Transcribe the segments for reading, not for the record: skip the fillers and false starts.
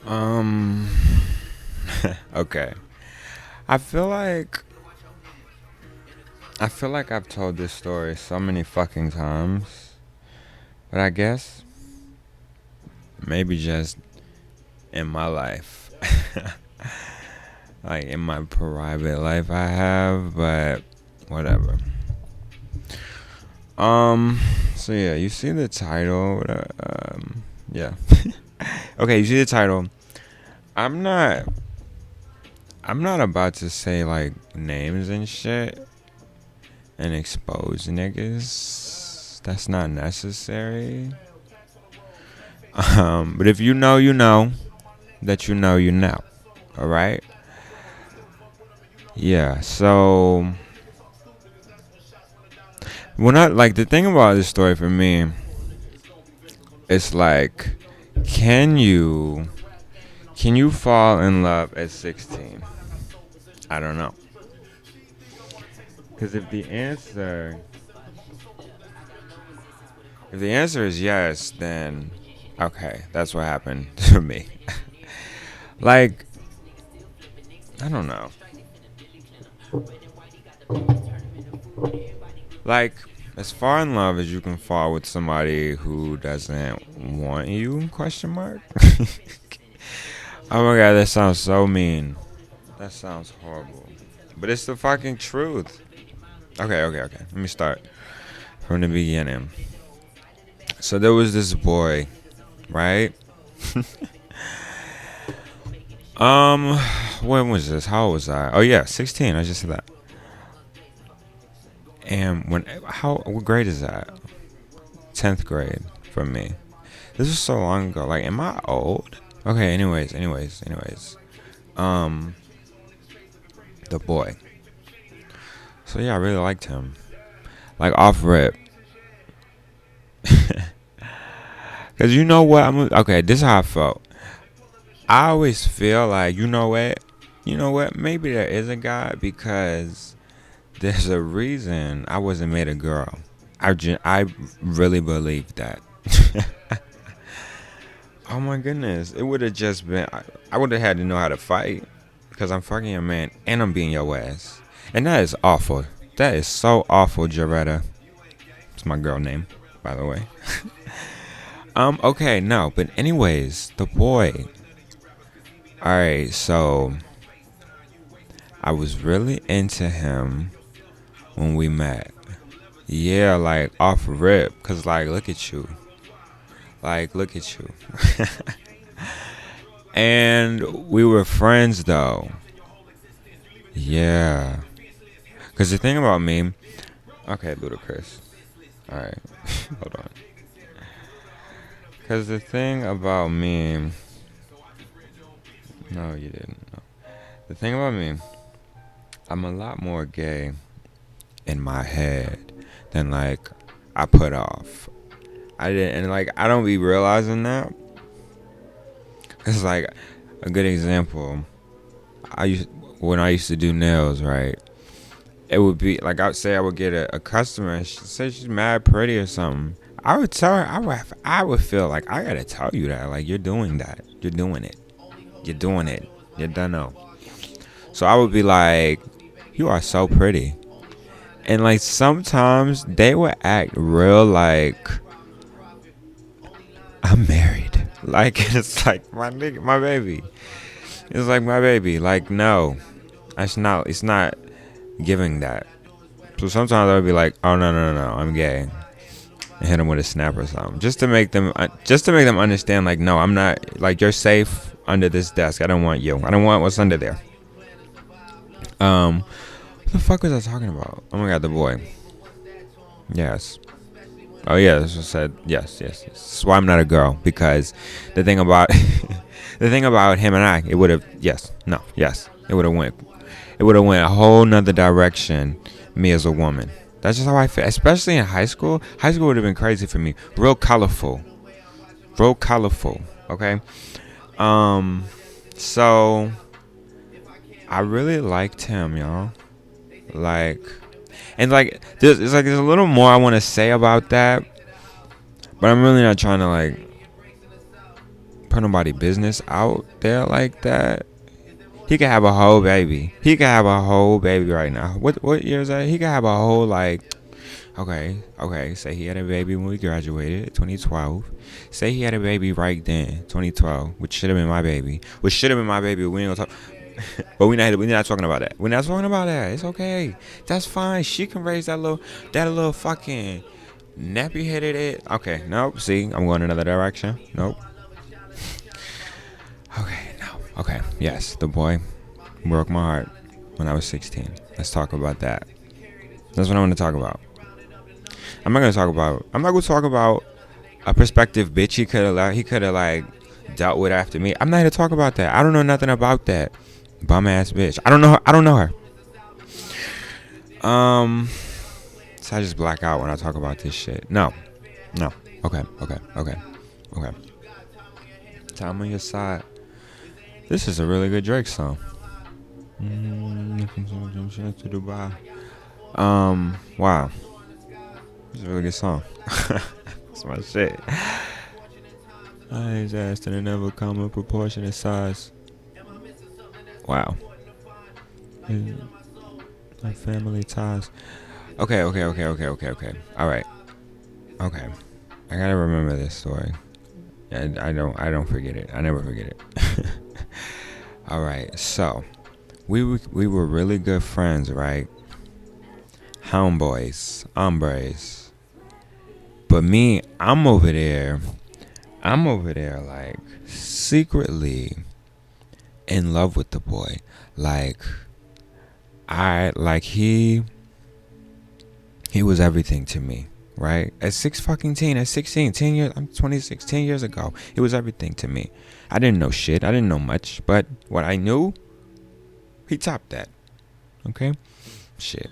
Um. Okay. I feel like I feel like I've told this story so many fucking times, but I guess maybe just in my life, like in my private life, I have, but whatever. Um. So yeah, you see the title. Yeah. Okay, you see the title. I'm not. I'm not about to say like names and shit and expose niggas. That's not necessary. But if you know, you know that you know, you know. All right. Yeah. So when I like the thing about this story for me, it's like, can you can you fall in love at 16? I don't know. Because if the answer is yes, then okay, that's what happened to me. Like, I don't know. Like, as far in love as you can fall with somebody who doesn't want you? Question mark. Oh my god, that sounds so mean. That sounds horrible. But it's the fucking truth. Okay. Let me start from the beginning. So there was this boy, right? um, when was this? How old was I? Oh yeah, 16. I just said that. And what grade is that? 10th grade for me. This was so long ago. Like, am I old? Okay, anyways. Um, the boy. So yeah, I really liked him. Like off rip. Cause you know what? Okay. This is how I felt. I always feel like you know what? Maybe there is a God because there's a reason I wasn't made a girl. I really believe that. Oh my goodness, it would have just been. I would have had to know how to fight because I'm fucking a man and I'm being your ass, and that is awful. That is so awful, Jaretta. It's my girl name, by the way. Okay, no, but anyways, the boy. All right, so I was really into him when we met. Yeah, like off rip, cause like look at you, and we were friends though. Yeah, cause the thing about me, okay, Ludacris. All right, hold on. Cause the thing about me, no, you didn't. No. The thing about me, I'm a lot more gay in my head than like I put off. I didn't, and like I don't be realizing that. It's like a good example. I used when I used to do nails, right? It would be like I would get a customer and she say she's mad pretty or something. I would tell her I would feel like I gotta tell you that like you're doing that, you're doing it, you don't know. So I would be like, you are so pretty, and like sometimes they would act real like I'm married, like it's like my nigga, my baby. It's like my baby. Like no, it's not. It's not giving that. So sometimes I would be like, oh no, I'm gay, and hit them with a snap or something, just to make them understand. Like no, I'm not. Like you're safe under this desk. I don't want you. I don't want what's under there. What the fuck was I talking about? Oh my god, the boy. Yes. Oh yeah, this was said. Yes. That's why I'm not a girl because the thing about the thing about him and I, it would have yes, it would have went. It would have went a whole nother direction. Me as a woman. That's just how I feel. Especially in high school. High school would have been crazy for me. Real colorful. Real colorful. Okay. Um. So I really liked him, y'all. Like, and like, there's a little more I want to say about that, but I'm really not trying to like put nobody business out there like that. He could have a whole baby. He could have a whole baby right now. What year is that? He could have a whole like. Okay. Say he had a baby when we graduated, 2012. Say he had a baby right then, 2012, which should have been my baby. Which should have been my baby. We ain't gonna talk. But we're not talking about that. We're not talking about that. It's okay. That's fine. She can raise that little fucking nappy headed it. Okay, nope. See, I'm going another direction. Nope. Okay, no. Okay, yes, the boy broke my heart when I was 16. Let's talk about that. That's what I want to talk about. I'm not gonna talk about a prospective bitch he could have like dealt with after me. I'm not here to talk about that. I don't know nothing about that bum ass bitch. I don't know her. So I just black out when I talk about this shit. No. Okay. Time on your side. This is a really good Drake song. To Dubai. Wow. It's a really good song. That's my shit. I ain't asked in a never come in proportionate size. Wow. My family ties. Okay. Alright. Okay. I gotta remember this story. I don't forget it. I never forget it. Alright, so we were really good friends, right? Homeboys, hombres. But me, I'm over there like secretly in love with the boy. He was everything to me, right? At 16, 10 years, I'm 26, 10 years ago, it was everything to me. I didn't know shit. I didn't know much, but what I knew, he topped that. Okay? Shit.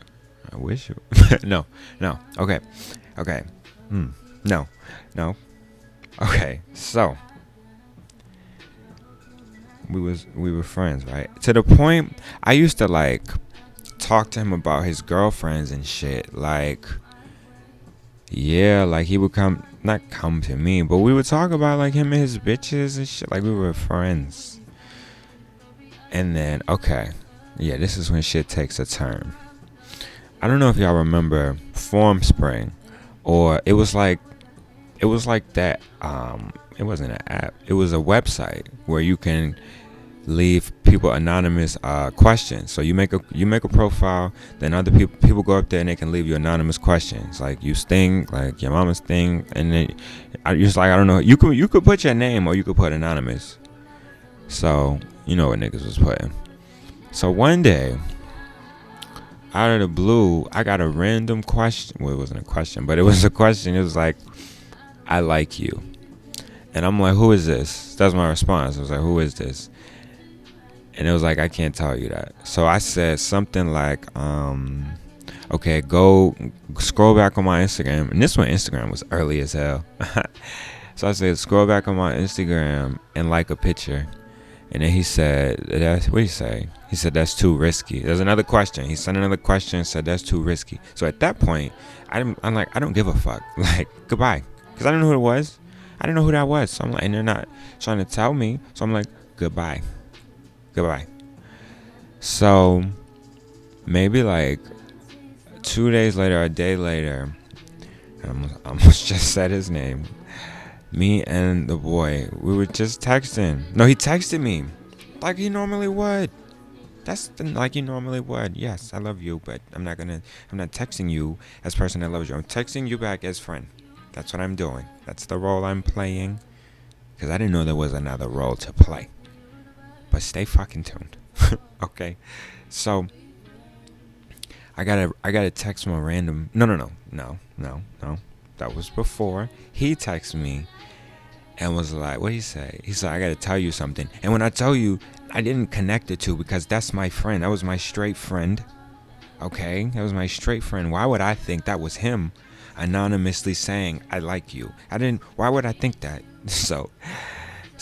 I wish it. No. Okay. No. Okay. So we were friends, right? To the point I used to like talk to him about his girlfriends and shit. Like, yeah, like he would not come to me, but we would talk about like him and his bitches and shit. Like we were friends. And then, okay, yeah, this is when shit takes a turn. I don't know if y'all remember Form Spring, or it was like that. It wasn't an app. It was a website where you can leave people anonymous questions. So you make a profile, then other people go up there and they can leave you anonymous questions, like you sting, like your mama sting, and then I don't know. You could put your name or you could put anonymous. So you know what niggas was putting. So one day, out of the blue, I got a random question. Well, it wasn't a question, but it was a question. It was like, I like you. And I'm like, who is this? That's my response. I was like, who is this? And it was like, I can't tell you that. So I said something like, okay, go scroll back on my Instagram. And this one, Instagram was early as hell. So I said, scroll back on my Instagram and like a picture. And then he said, what did he say? He said, that's too risky. There's another question. He sent another question and said, that's too risky. So at that point, I'm like, I don't give a fuck. Like, goodbye. Because I didn't know who it was. I didn't know who that was. So I'm like, and they're not trying to tell me. So I'm like, goodbye. So maybe like 2 days later, a day later, I almost just said his name. Me and the boy, we were just texting. No, he texted me like he normally would. Like he normally would. Yes, I love you, but I'm not texting you as person that loves you. I'm texting you back as friend. That's what I'm doing. That's the role I'm playing. Because I didn't know there was another role to play. But stay fucking tuned. Okay. So I gotta text him a random. No. That was before. He texted me and was like, what did he say? He said, I gotta tell you something. And when I tell you, I didn't connect the two because that's my friend. That was my straight friend. Okay? That was my straight friend. Why would I think that was him anonymously saying, I like you? Why would I think that? So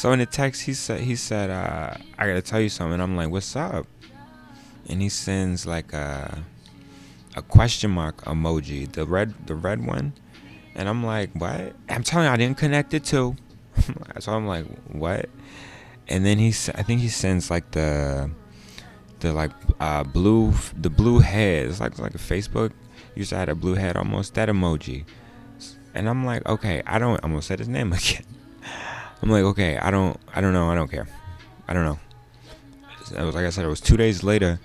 in the text, he said, I gotta tell you something. I'm like, what's up? And he sends like a question mark emoji, the red one. And I'm like, what? I'm telling you, I didn't connect the two. So I'm like, what? And then I think he sends like the like the blue head. It's like a Facebook used to have a blue head, almost that emoji. And I'm like, okay, I'm gonna say his name again. I'm like, okay, I don't know, I don't care, I don't know. It was like I said, it was 2 days later.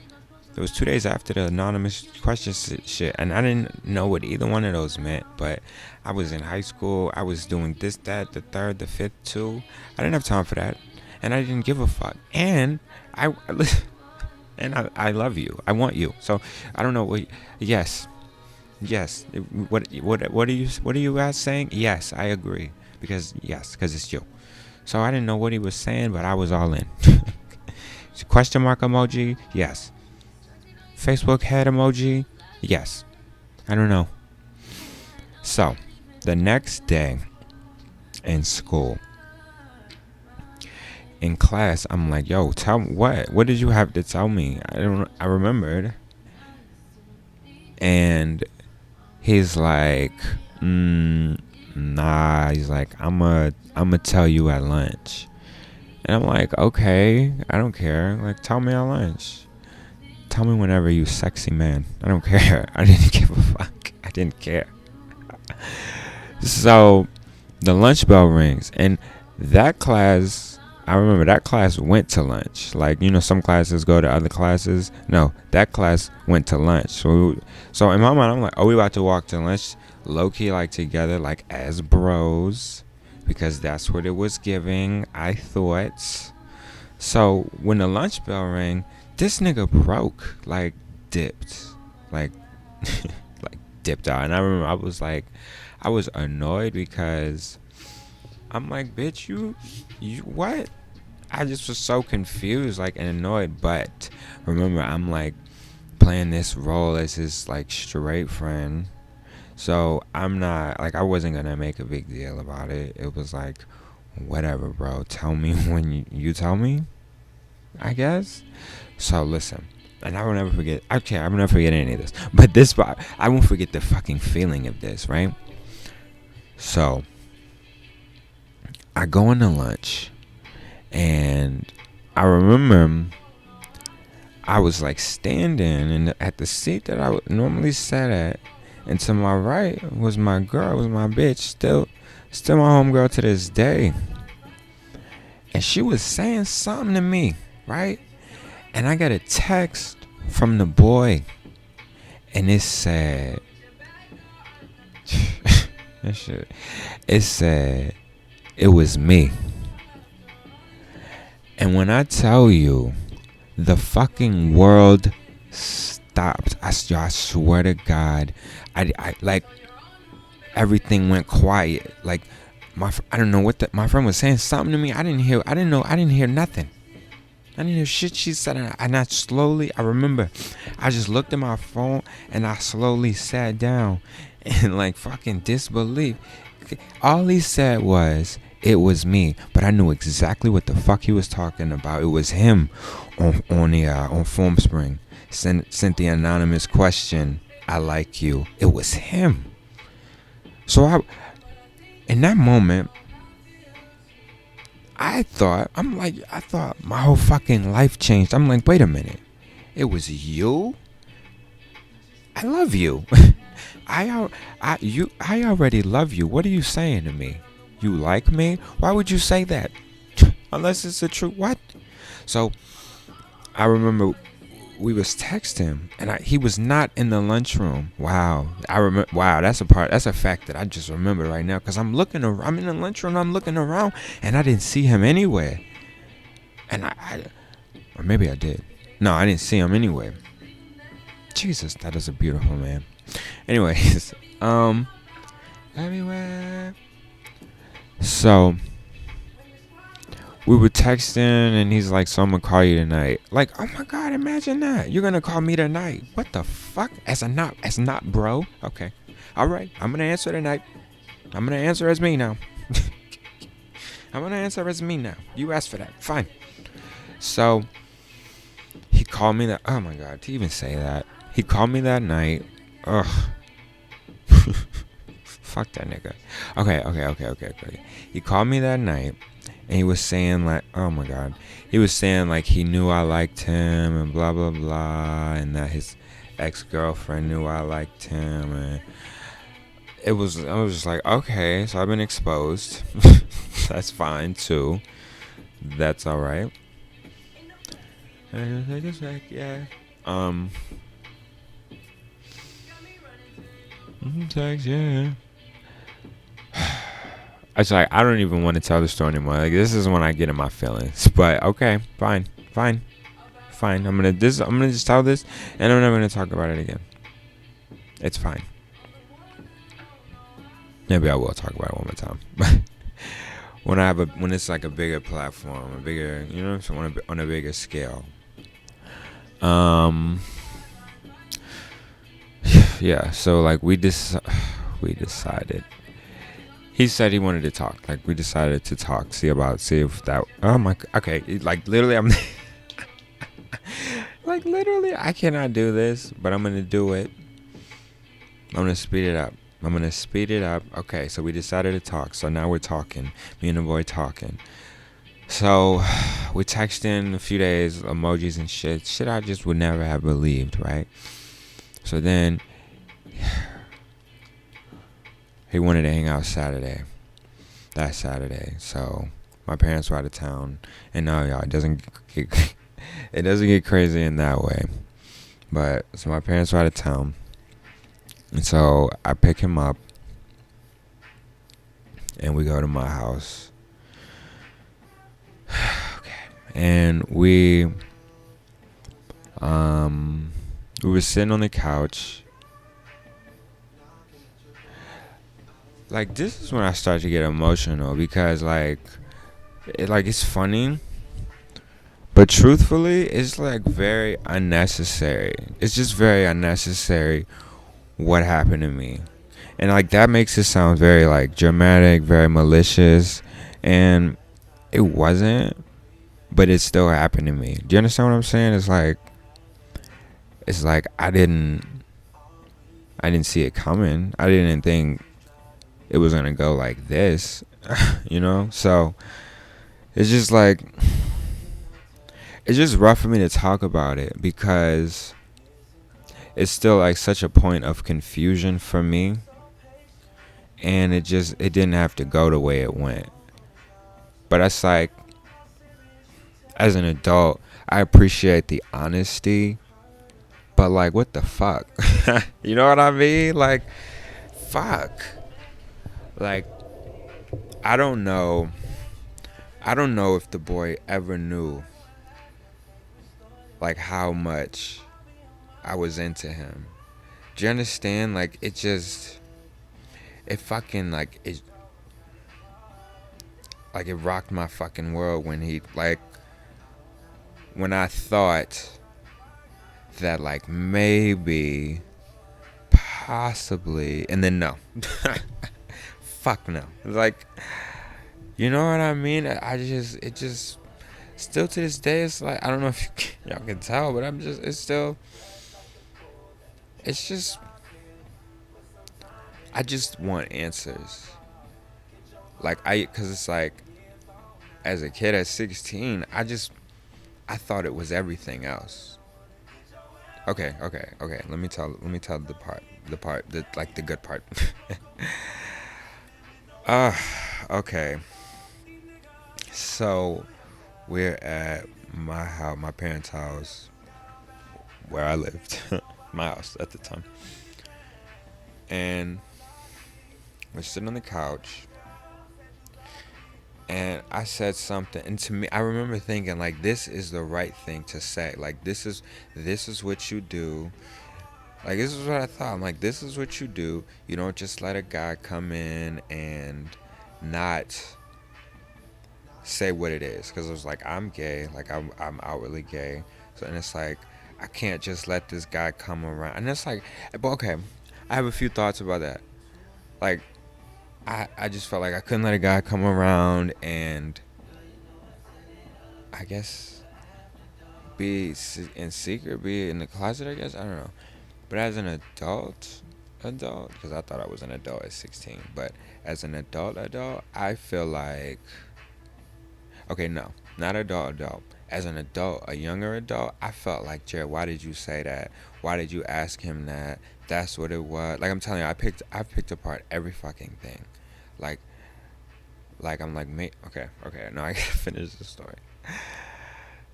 It was 2 days after the anonymous question shit, and I didn't know what either one of those meant. But I was in high school. I was doing this, that, the third, the fifth, too. I didn't have time for that, and I didn't give a fuck. And I love you. I want you. So I don't know what. Yes. What are you guys saying? Yes, I agree because it's you. So I didn't know what he was saying, but I was all in. Question mark emoji? Yes. Facebook head emoji? Yes. I don't know. So, the next day in school, in class, I'm like, yo, tell me what did you have to tell me? I remembered. And he's like, nah, he's like, I'm tell you at lunch. And I'm like, okay, I don't care. Like, tell me at lunch. Tell me whenever, you sexy man. I don't care. I didn't give a fuck. I didn't care. So the lunch bell rings, and that class, I remember that class went to lunch. Like, some classes go to other classes. No, that class went to lunch. So in my mind, I'm like, oh, we about to walk to lunch, low key, like together, like as bros, because that's what it was giving, I thought. So when the lunch bell rang, this nigga broke, like dipped, like like dipped out. And I remember I was annoyed because I'm like, bitch, you what? I just was so confused, like, and annoyed. But remember, I'm like playing this role as his like straight friend. So I'm not like, I wasn't gonna make a big deal about it. It was like, whatever, bro. Tell me when you tell me, I guess. So listen, and I will never forget. Okay, I will never forget any of this. But this part, I won't forget the fucking feeling of this, right? So I go into lunch, and I remember I was like standing at the seat that I would normally sit at, and to my right was my girl, was my bitch, still my homegirl to this day. And she was saying something to me, right? And I got a text from the boy, and it said, it said, it was me. And when I tell you, the fucking world stopped. I swear to God, I like, everything went quiet. Like, I don't know what my friend was saying something to me. I didn't hear nothing. I didn't hear shit she said. And I remember, I just looked at my phone and I slowly sat down in like fucking disbelief. All he said was, it was me, but I knew exactly what the fuck he was talking about. It was him on Formspring. Sent the anonymous question, I like you. It was him. So in that moment, I thought my whole fucking life changed. I'm like, wait a minute. It was you? I love you. I already love you. What are you saying to me? You like me? Why would you say that? Unless it's the truth. What? So I remember we was texting, and he was not in the lunchroom. Wow. Wow, that's a fact that I just remember right now, because I'm in the lunchroom, I'm looking around, and I didn't see him anywhere. And or maybe I did. No, I didn't see him anywhere. Jesus, that is a beautiful man. Anyways, everywhere. So we were texting, and he's like, so I'm gonna call you tonight. Like, oh my God, imagine that. You're gonna call me tonight. What the fuck? As not bro. Okay. Alright, I'm gonna answer tonight. I'm gonna answer as me now. I'm gonna answer as me now. You asked for that. Fine. So he called me that. Oh my God, to even say that. He called me that night. Ugh. fuck that nigga. Okay. He called me that night, and he was saying like, oh my god, he was saying like he knew I liked him and blah blah blah, and that his ex-girlfriend knew I liked him, and I was just like, okay, so I've been exposed. That's fine too. That's all right. And I just like, yeah. Sex, yeah. It's like I don't even want to tell the story anymore. Like this is when I get in my feelings. But okay, fine. I'm gonna just tell this, and I'm never gonna talk about it again. It's fine. Maybe I will talk about it one more time. When it's like a bigger platform, a bigger, so on a bigger scale. Yeah. So like we decided. He said he wanted to talk. Like we decided to talk, see if that. Oh my. Okay. Like literally, I'm. Like literally, I cannot do this, but I'm gonna do it. I'm gonna speed it up. Okay, so we decided to talk. So now we're talking. Me and the boy talking. So we texting a few days, emojis and shit. Shit I just would never have believed, right? So then he wanted to hang out that Saturday. So my parents were out of town, and no, y'all, it doesn't get crazy in that way. But so my parents were out of town, and so I pick him up, and we go to my house. Okay, and we were sitting on the couch. Like this is when I start to get emotional because it's funny, but truthfully, it's like very unnecessary. It's just very unnecessary what happened to me. And like that makes it sound very like dramatic, very malicious, and it wasn't, but it still happened to me. Do you understand what I'm saying? It's like I didn't see it coming. I didn't think it was gonna go like this. So it's just like it's just rough for me to talk about it because it's still like such a point of confusion for me, and it didn't have to go the way it went. But it's like as an adult, I appreciate the honesty, but like what the fuck? You know what I mean? Like fuck. Like I don't know if the boy ever knew like how much I was into him. Do you understand? Like it fucking like it rocked my fucking world when I thought that like maybe possibly, and then no. Fuck no. Like you know what I mean? It just still to this day it's like I don't know if y'all can tell, but it's just I just want answers. Like cuz it's like as a kid at 16, I thought it was everything else. Okay. Let me tell the good part. Okay. So we're at my parents' house, where I lived, my house at the time, and we're sitting on the couch, and I said something, and to me, I remember thinking like, this is the right thing to say. Like this is what you do. Like this is what I thought. I'm like, this is what you do. You don't just let a guy come in and not say what it is, because it was like I'm gay, like I'm outwardly gay. So and it's like I can't just let this guy come around. And it's like, but okay, I have a few thoughts about that. Like I just felt like I couldn't let a guy come around and I guess be in secret, be in the closet. I guess I don't know. But as an adult, adult, because I thought I was an adult at 16, but as an adult, I feel like, okay, no, not adult. As an adult, a younger adult, I felt like, Jared, why did you say that? Why did you ask him that? That's what it was. Like I'm telling you, I picked apart every fucking thing. Like I'm like, mate, okay, no, I gotta finish the story.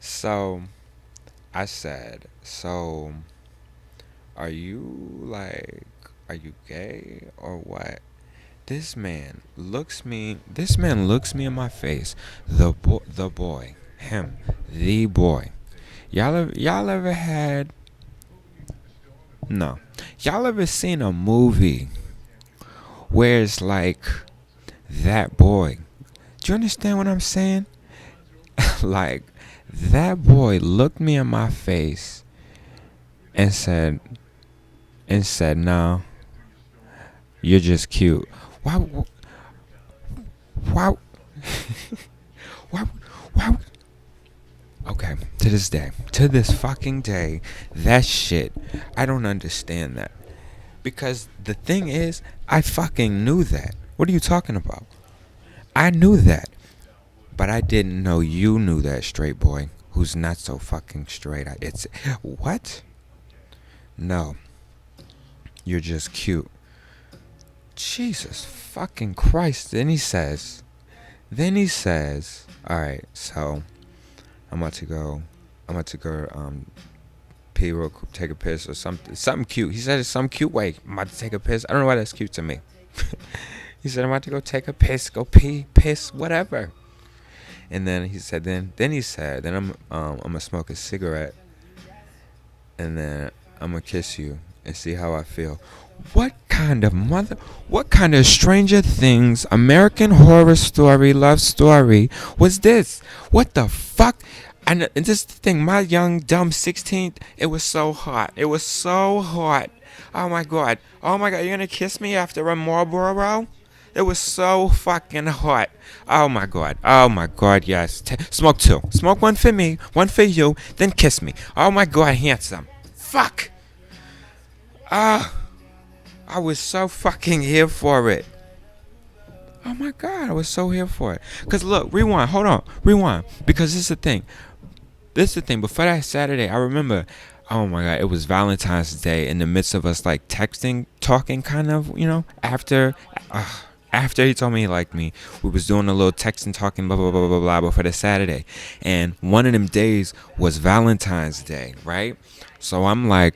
So I said, so are you like, are you gay or what? This man looks me in my face. The boy, him, the boy. Y'all ever had, no. Y'all ever seen a movie where it's like that boy? Do you understand what I'm saying? Like that boy looked me in my face and said, "No, you're just cute." Why? Why? Why? Why? Okay, to this fucking day, that shit, I don't understand that. Because the thing is, I fucking knew that. What are you talking about? I knew that. But I didn't know you knew that, straight boy, who's not so fucking straight. It's, what? No, you're just cute. Jesus fucking Christ. Then he says, all right, so I'm about to go, pee real quick, take a piss or something cute. He said it's some cute way. I'm about to take a piss. I don't know why that's cute to me. He said I'm about to go take a piss, go pee, piss, whatever. And then he said, then I'm gonna smoke a cigarette, and then I'm gonna kiss you and see how I feel. What kind of Stranger Things, American Horror Story, love story was this? What the fuck? And this is the thing, my young, dumb 16th, it was so hot. It was so hot. Oh my god. Oh my god, you're gonna kiss me after a Marlboro? It was so fucking hot. Oh my god. Oh my god, yes. Smoke two. Smoke one for me, one for you, then kiss me. Oh my god, handsome. Fuck. Ah. I was so fucking here for it. Oh my god, I was so here for it. Cause look, rewind, hold on, rewind. Because this is the thing. Before that Saturday, I remember, oh my god, it was Valentine's Day in the midst of us like texting, talking kind of, after he told me he liked me, we was doing a little texting, talking, blah, blah, blah, blah, blah, before the Saturday. And one of them days was Valentine's Day, right? So I'm like,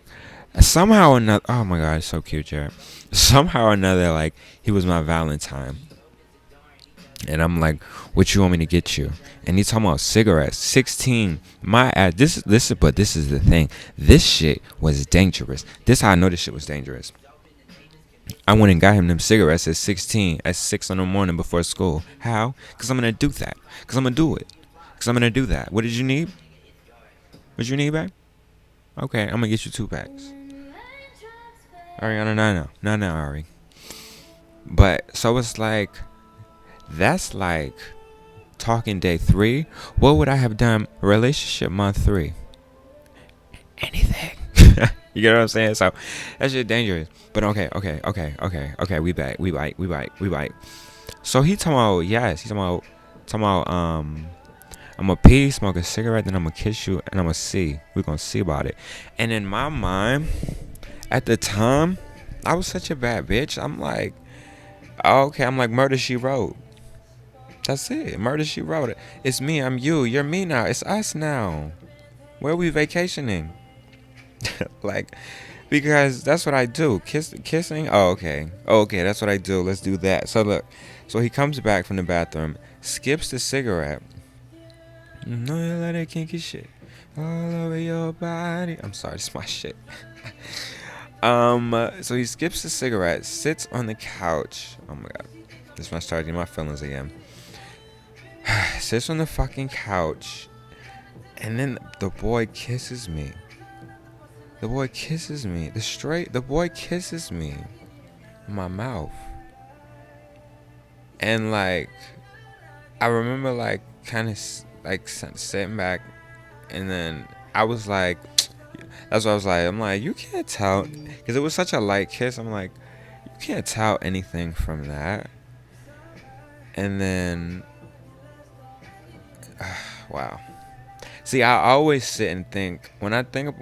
somehow or another, oh my god, it's so cute, Jared. Somehow or another, like, he was my Valentine. And I'm like, what you want me to get you? And he's talking about cigarettes. 16. My ass. But this is the thing. This shit was dangerous. This how I know this shit was dangerous. I went and got him them cigarettes at 16, at 6 in the morning before school. How? Because I'm going to do that. Because I'm going to do it. Because I'm going to do that. What did you need? What you need, babe? Okay, I'm going to get you 2 packs. Ariana, no, Ari. But, so it's like, that's like talking day 3. What would I have done relationship month 3? Anything. You get what I'm saying? So that's just dangerous. But okay. We bite. So he talking about, yes, he's talking about I'm gonna pee, smoke a cigarette, then I'm gonna kiss you, and I'm gonna see. We're gonna see about it. And in my mind, at the time, I was such a bad bitch. I'm like, okay, I'm like Murder She Wrote. That's it. Murder She Wrote it. It's me, I'm you, you're me now. It's us now. Where are we vacationing? Like, because that's what I do. Kissing? Oh, okay. That's what I do. Let's do that. So look. So he comes back from the bathroom, skips the cigarette. No, you let that kinky shit all over your body. I'm sorry, it's my shit. So he skips the cigarette, sits on the couch. Oh my god. This is when I started getting my feelings again. Sits on the fucking couch, and then the boy kisses me. The boy kisses me in my mouth. And like, I remember like kind of like sitting back, and then I was like, That's what I was like. I'm like, you can't tell, because it was such a light kiss. I'm like, you can't tell anything from that. And then, wow. See, I always sit and think when I think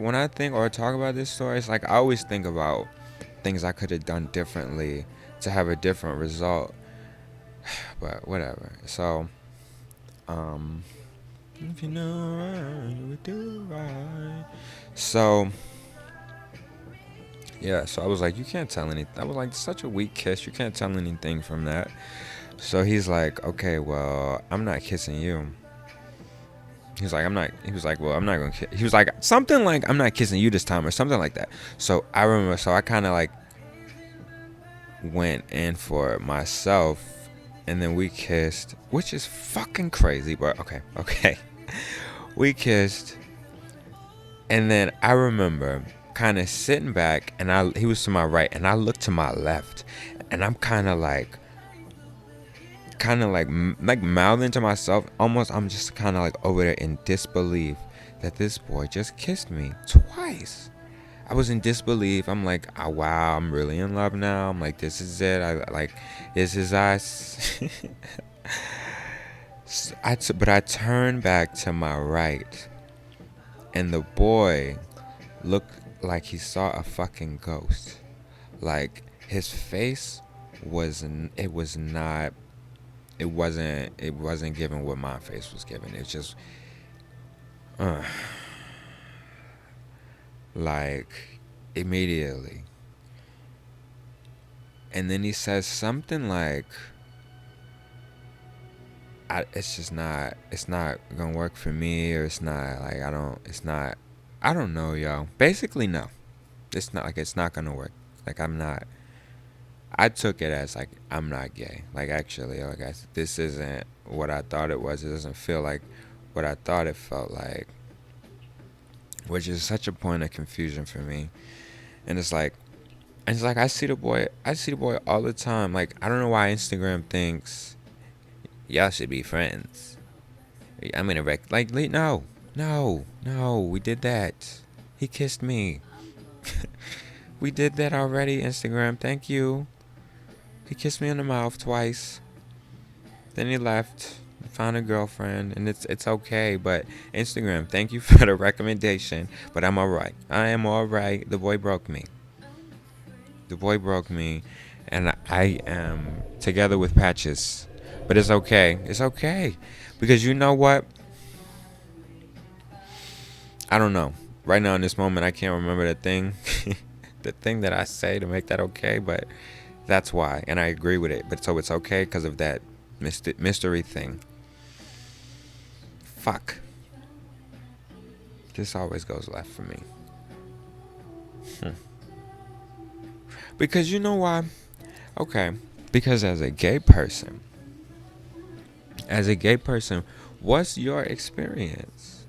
or talk about this story. It's like I always think about things I could have done differently to have a different result. But whatever. So, um, if you know right, you would do right. So, yeah. So I was like, you can't tell anything. I was like, such a weak kiss. You can't tell anything from that. So he's like, okay, well, I'm not kissing you. He was like, I'm not. He was like, well, I'm not gonna kiss. He was like something like, I'm not kissing you this time or something like that. So I remember. So I kind of like went in for it myself, and then we kissed, which is fucking crazy. But okay. We kissed, and then I remember kind of sitting back, and he was to my right, and I looked to my left, and I'm kind of like mouthing to myself, almost. I'm just kind of like over there in disbelief that this boy just kissed me twice. I was in disbelief. I'm like, oh, wow, I'm really in love now. I'm like, this is it. This is us. But I turned back to my right, and the boy looked like he saw a fucking ghost. Like his face it was not, it wasn't giving what my face was giving. It's just uh, like immediately. And then he says something like, it's not gonna work for me, or it's not like, I don't know, yo. Basically, no. It's not like it's not gonna work. Like, I took it as like, I'm not gay. Like, actually, like, this isn't what I thought it was. It doesn't feel like what I thought it felt like, which is such a point of confusion for me. And it's like I see the boy all the time. Like, I don't know why Instagram thinks y'all should be friends. I'm in a wreck. Like, no, we did that. He kissed me. We did that already, Instagram. Thank you. He kissed me in the mouth twice. Then he left, found a girlfriend, and it's okay. But Instagram, thank you for the recommendation. But I'm alright. I am alright. The boy broke me. The boy broke me, and I am together with patches. But it's okay. It's okay. Because you know what? I don't know. Right now in this moment, I can't remember the thing. The thing that I say to make that okay, but that's why. And I agree with it. But so it's okay because of that mystery thing. Fuck. This always goes left for me. Because you know why? Okay. Because as a gay person, what's your experience?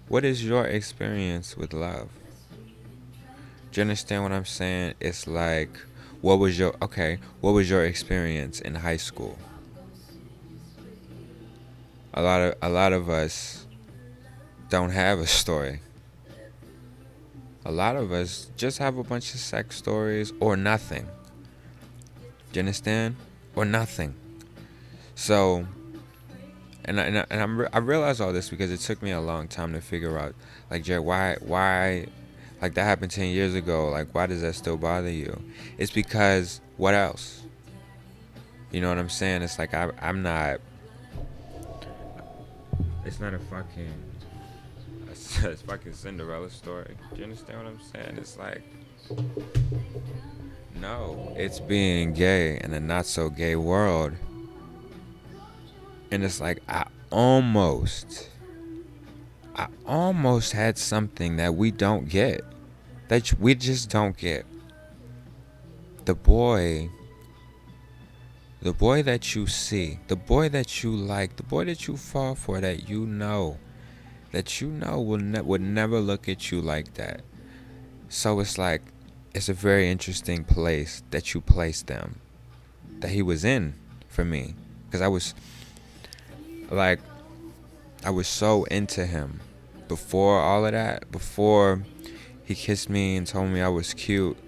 What is your experience with love? Do you understand what I'm saying? It's like, what was your experience in high school? A lot of us don't have a story. A lot of us just have a bunch of sex stories or nothing. Do you understand? Or nothing. So, I realize all this because it took me a long time to figure out, like, Jared, why, like, that happened 10 years ago. Like, why does that still bother you? It's because, what else? You know what I'm saying? It's like, I'm not, it's not a fucking, it's fucking Cinderella story. Do you understand what I'm saying? It's like, no, it's being gay in a not so gay world. And it's like, I almost had something that we don't get. That we just don't get. The boy that you see, the boy that you like, the boy that you fall for, that you know would never look at you like that. So it's like, it's a very interesting place that you placed them, that he was in for me. Because I was so into him before all of that, before He kissed me and told me I was cute.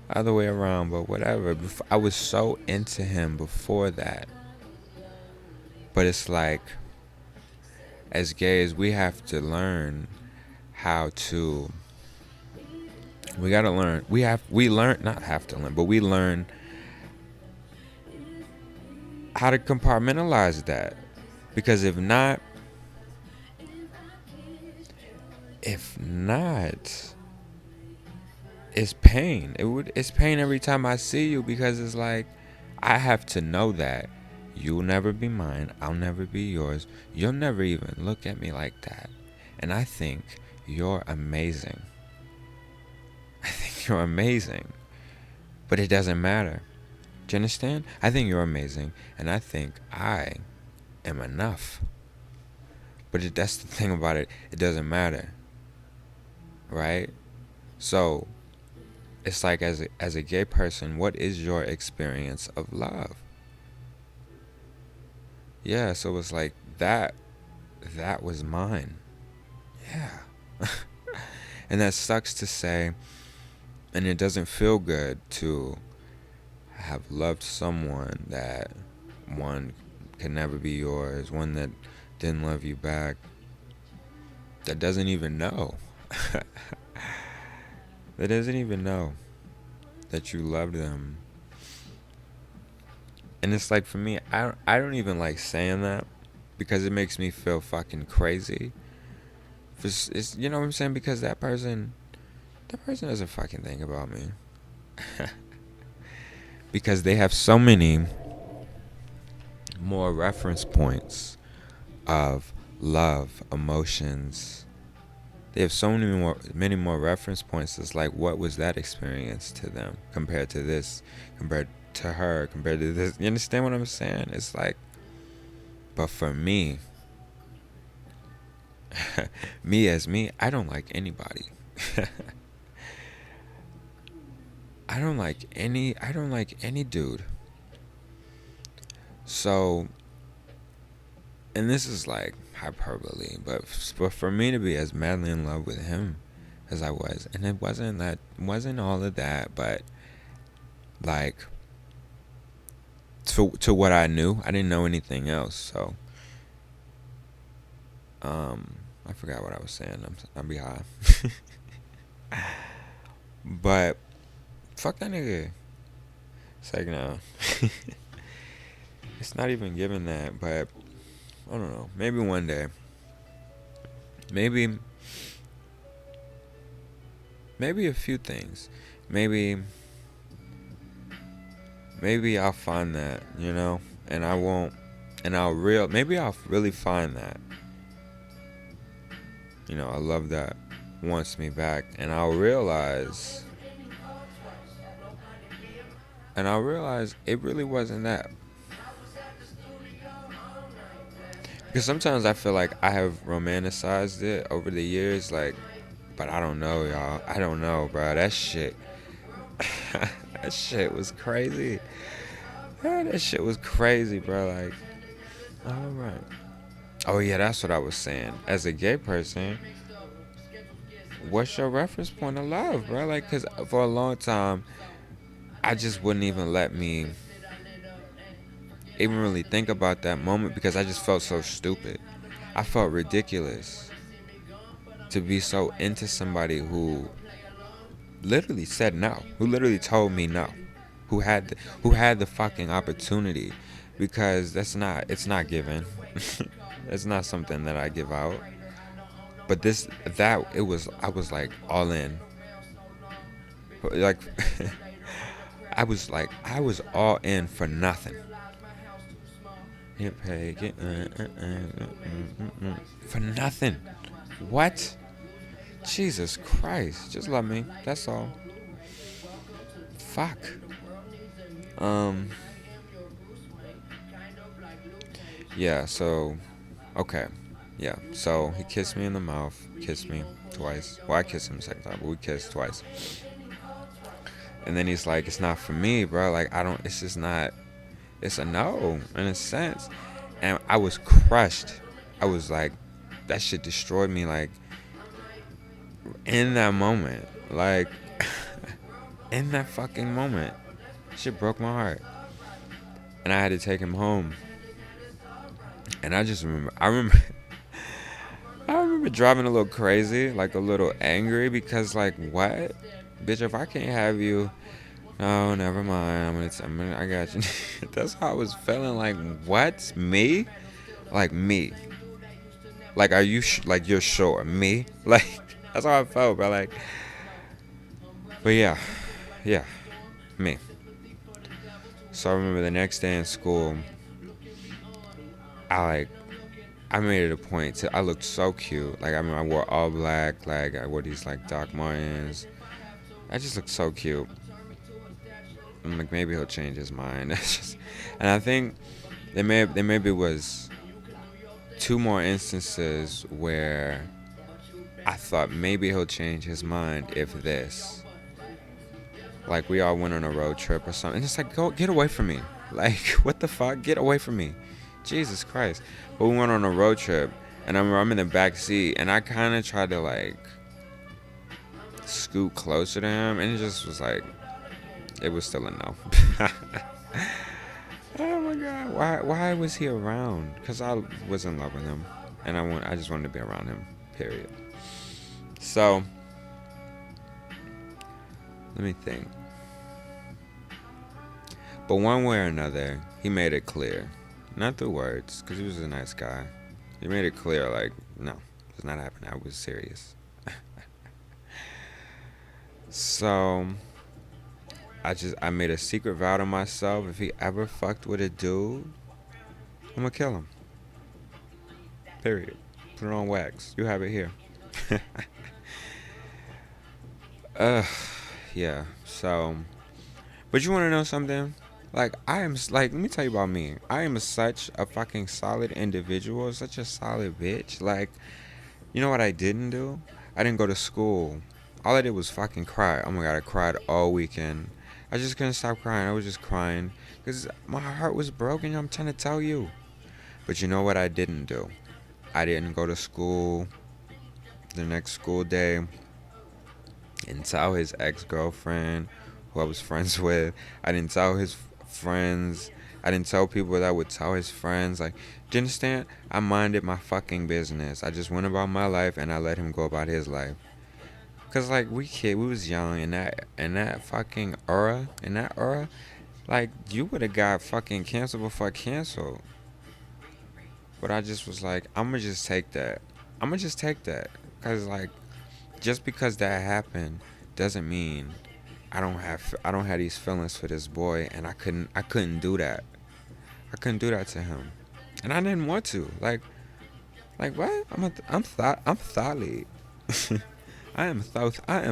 Other way around, but whatever. I was so into him before that. But it's like, as gays, we have to learn how to. We gotta learn. We learn, not have to learn, but we learn how to compartmentalize that. Because if not, it's pain. It's pain every time I see you, because it's like, I have to know that you'll never be mine, I'll never be yours, you'll never even look at me like that. And I think you're amazing. I think you're amazing. But it doesn't matter. Do you understand? I think you're amazing, and I think I am enough. But that's the thing about it. It doesn't matter. Right? So, it's like, as a gay person, what is your experience of love? Yeah, so it's like that was mine. Yeah. And that sucks to say, and it doesn't feel good to have loved someone that, one, can never be yours, one that didn't love you back, that doesn't even know. That doesn't even know that you loved them. And it's like, for me, I don't even like saying that, because it makes me feel fucking crazy. It's, you know what I'm saying? Because that person doesn't fucking think about me. Because they have so many more reference points of love, emotions. They have so many more reference points. It's like, what was that experience to them compared to this, compared to her, compared to this? You understand what I'm saying? It's like, but for me, me as me, I don't like anybody. I don't like any dude. So, and this is like hyperbole, but for me to be as madly in love with him as I was, and it wasn't all of that, but like, to what I knew, I didn't know anything else. So, I forgot what I was saying. I'm behind. But fuck that nigga. It's like, no. It's not even given that, but I don't know. Maybe one day. Maybe a few things. Maybe I'll find that, and I won't, and maybe I'll really find that. A love that wants me back, and I'll realize it really wasn't that. Because sometimes I feel like I have romanticized it over the years, like, but I don't know, y'all. I don't know, bro. That shit, that shit was crazy. Yeah, that shit was crazy, bro. Like, all right. Oh yeah, that's what I was saying. As a gay person, what's your reference point of love, bro? Like, cause for a long time, I just wouldn't even let me even really think about that moment, because I just felt so stupid. I felt ridiculous to be so into somebody who literally said no, who literally told me no, who had the fucking opportunity, because it's not given. It's not something that I give out. But I was like all in. Like, I was all in for nothing. For nothing. What? Jesus Christ. Just love me. That's all. Fuck. Yeah, so, okay. Yeah, so he kissed me in the mouth. Kissed me twice. Well, I kissed him the second time, but we kissed twice. And then he's like, it's not for me, bro. Like, it's just not, it's a no, in a sense. And I was crushed. I was like, that shit destroyed me. Like, in that moment, like, in that fucking moment, shit broke my heart. And I had to take him home. And I remember driving a little crazy, like a little angry, because like, what? Bitch, if I can't have you, no, never mind. I got you. That's how I was feeling. Like, what? Me? Like, me. Like, are you, like, you're sure? Me? Like, that's how I felt, bro. Like, but yeah, me. So I remember the next day in school, I like, I made it a point to, I looked so cute. Like, I mean, I wore all black, like, I wore these, like, Doc Martens. I just looked so cute. I'm like, maybe he'll change his mind. And I think there maybe was two more instances where I thought maybe he'll change his mind if this. Like, we all went on a road trip or something. And it's like, go, get away from me. Like, what the fuck? Get away from me. Jesus Christ. But we went on a road trip, and I remember I'm in the back seat, and I kind of tried to, like, scoot closer to him, and it just was like, it was still a no. Oh my god, why was he around? Because I was in love with him, and I just wanted to be around him, period. So, let me think. But one way or another, he made it clear. Not through words, because he was a nice guy. He made it clear, like, no, it's not happening. I was serious. So, I made a secret vow to myself. If he ever fucked with a dude, I'm gonna kill him. Period. Put it on wax. You have it here. uh, yeah. So, but you want to know something? Like, let me tell you about me. I am such a fucking solid individual, such a solid bitch. Like, you know what I didn't do? I didn't go to school. All I did was fucking cry. Oh my god, I cried all weekend. I just couldn't stop crying. I was just crying because my heart was broken. I'm trying to tell you. But you know what I didn't do? I didn't go to school the next school day and tell his ex-girlfriend who I was friends with. I didn't tell his friends. I didn't tell people that would tell his friends. Like, do you understand? I minded my fucking business. I just went about my life and I let him go about his life. Cause like we was young in that fucking era, like you would have got fucking canceled before canceled. But I just was like, I'ma just take that. Cause like, just because that happened doesn't mean I don't have these feelings for this boy, and I couldn't do that. I couldn't do that to him, and I didn't want to. Like what? I'm solid. I am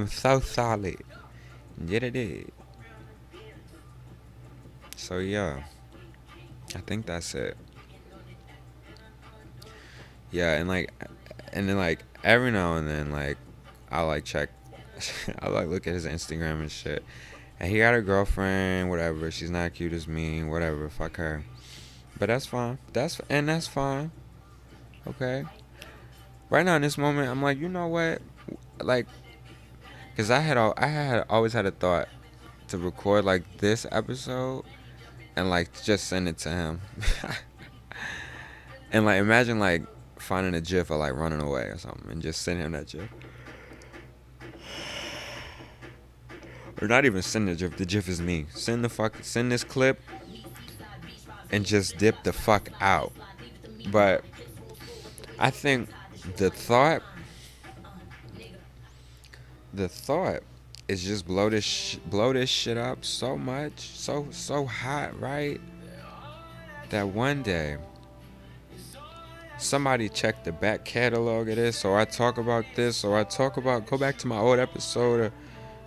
so solid. Yet it is. So yeah, I think that's it. Yeah, and then like every now and then, like I like check, I like look at his Instagram and shit. And he got a girlfriend, whatever. She's not cute as me, whatever. Fuck her. But that's fine. That's fine. Okay. Right now in this moment, I'm like, you know what? Like, cause I had always had a thought to record like this episode and like just send it to him. And like imagine like finding a gif of like running away or something and just send him that gif. Or not even send the gif. The gif is me. Send this clip and just dip the fuck out. But I think the thought is just blow this shit up so much, so hot, right? That one day somebody check the back catalog of this, or I talk about this, or I talk about go back to my old episode, or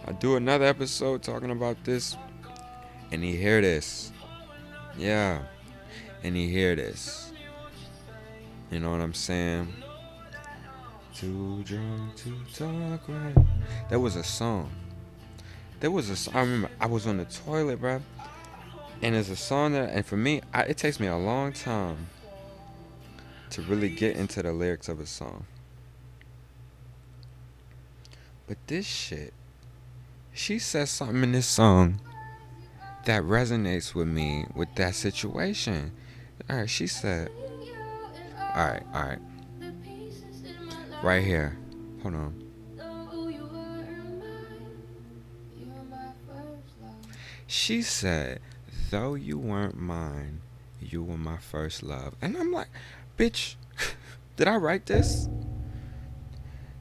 I do another episode talking about this, and he hear this. Yeah. And he hear this. You know what I'm saying? Too drunk to talk right. There was a song. I remember I was on the toilet, bro. And there's a song that, and for me, it takes me a long time to really get into the lyrics of a song. But this shit, she says something in this song that resonates with me with that situation. Alright, she said, alright, right here. Hold on. She said, though you weren't mine, you were my first love. And I'm like, bitch, did I write this?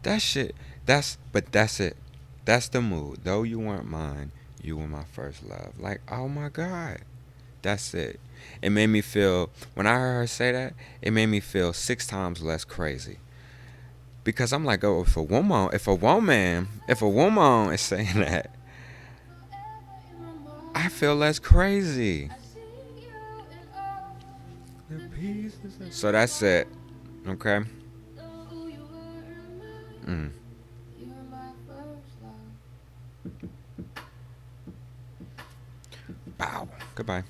That shit, that's it. That's the mood. Though you weren't mine, you were my first love. Like, oh my God. That's it. It made me feel, when I heard her say that, it made me feel 6 times less crazy. Because I'm like, oh, if a woman is saying that, I feel less crazy. So that's it. Okay. Mm. Bow. Goodbye.